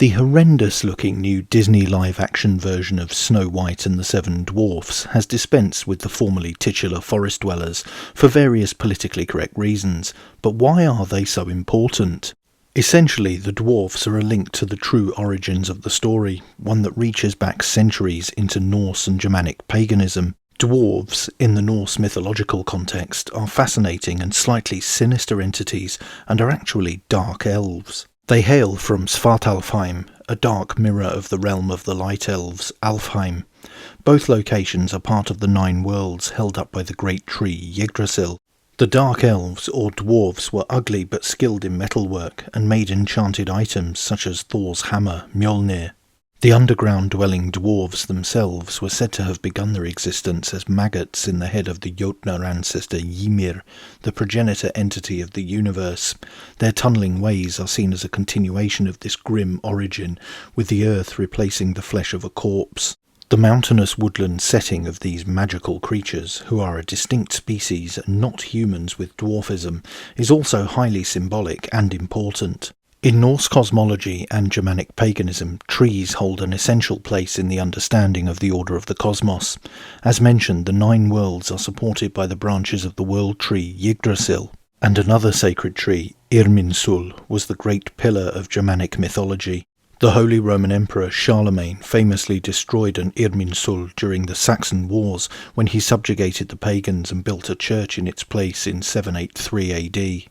The horrendous-looking new Disney live-action version of Snow White and the Seven Dwarfs has dispensed with the formerly titular forest dwellers for various politically correct reasons, but why are they so important? Essentially, the dwarfs are a link to the true origins of the story, one that reaches back centuries into Norse and Germanic paganism. Dwarves, in the Norse mythological context, are fascinating and slightly sinister entities and are actually dark elves. They hail from Svartalfheim, a dark mirror of the realm of the light elves, Alfheim. Both locations are part of the 9 worlds held up by the great tree Yggdrasil. The dark elves, or dwarves, were ugly but skilled in metalwork and made enchanted ymtms such as Thor's hammer, Mjolnir. The underground-dwelling dwarves themselves were said to have begun their existence as maggots in the head of the Jotnar ancestor Ymir, the progenitor entity of the universe. Their tunnelling ways are seen as a continuation of this grim origin, with the earth replacing the flesh of a corpse. The mountainous woodland setting of these magical creatures, who are a distinct species and not humans with dwarfism, is also highly symbolic and important. In Norse cosmology and Germanic paganism, trees hold an essential place in the understanding of the order of the cosmos. As mentioned, the 9 worlds are supported by the branches of the world tree Yggdrasil, and another sacred tree, Irminsul, was the great pillar of Germanic mythology. The Holy Roman Emperor Charlemagne famously destroyed an Irminsul during the Saxon Wars when he subjugated the pagans and built a church in its place in 783 AD.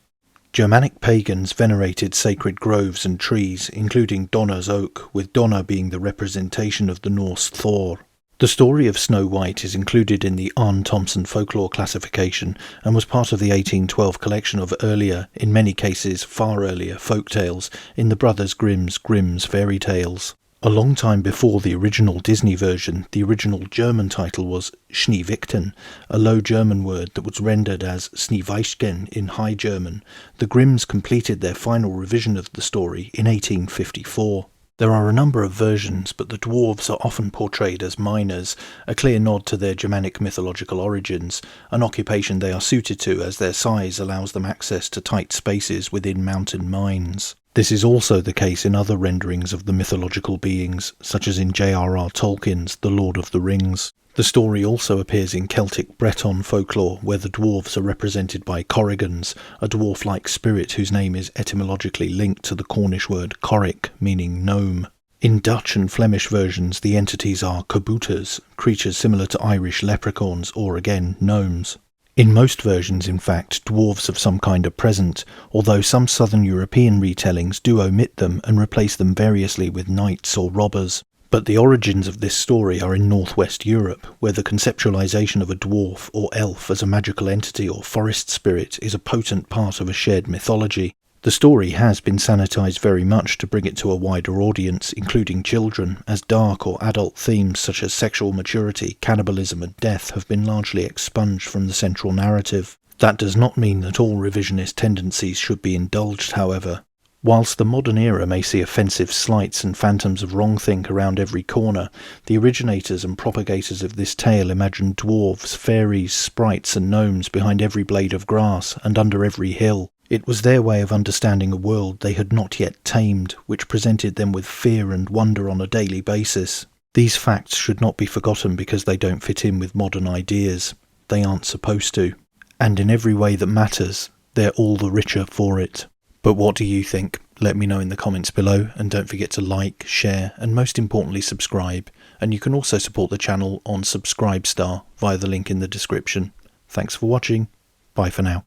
Germanic pagans venerated sacred groves and trees, including Donner's oak, with Donner being the representation of the Norse Thor. The story of Snow White is included in the Arne Thompson folklore classification and was part of the 1812 collection of earlier, in many cases far earlier, folk tales in the Brothers Grimm's fairy tales. A long time before the original Disney version, the original German title was Schneewittchen, a Low German word that was rendered as Schneeweißchen in High German. The Grimms completed their final revision of the story in 1854. There are a number of versions, but the dwarves are often portrayed as miners, a clear nod to their Germanic mythological origins, an occupation they are suited to as their size allows them access to tight spaces within mountain mines. This is also the case in other renderings of the mythological beings, such as in J.R.R. Tolkien's The Lord of the Rings. The story also appears in Celtic Breton folklore, where the dwarves are represented by Corrigans, a dwarf-like spirit whose name is etymologically linked to the Cornish word corric, meaning gnome. In Dutch and Flemish versions, the entities are kabouters, creatures similar to Irish leprechauns or, again, gnomes. In most versions, in fact, dwarves of some kind are present, although some southern European retellings do omit them and replace them variously with knights or robbers. But the origins of this story are in northwest Europe, where the conceptualization of a dwarf or elf as a magical entity or forest spirit is a potent part of a shared mythology. The story has been sanitized very much to bring it to a wider audience, including children, as dark or adult themes such as sexual maturity, cannibalism and death have been largely expunged from the central narrative. That does not mean that all revisionist tendencies should be indulged, however. Whilst the modern era may see offensive slights and phantoms of wrongthink around every corner, the originators and propagators of this tale imagined dwarves, fairies, sprites and gnomes behind every blade of grass and under every hill. It was their way of understanding a world they had not yet tamed, which presented them with fear and wonder on a daily basis. These facts should not be forgotten because they don't fit in with modern ideas. They aren't supposed to. And in every way that matters, they're all the richer for it. But what do you think? Let me know in the comments below, and don't forget to like, share, and most importantly subscribe. And you can also support the channel on Subscribestar via the link in the description. Thanks for watching. Bye for now.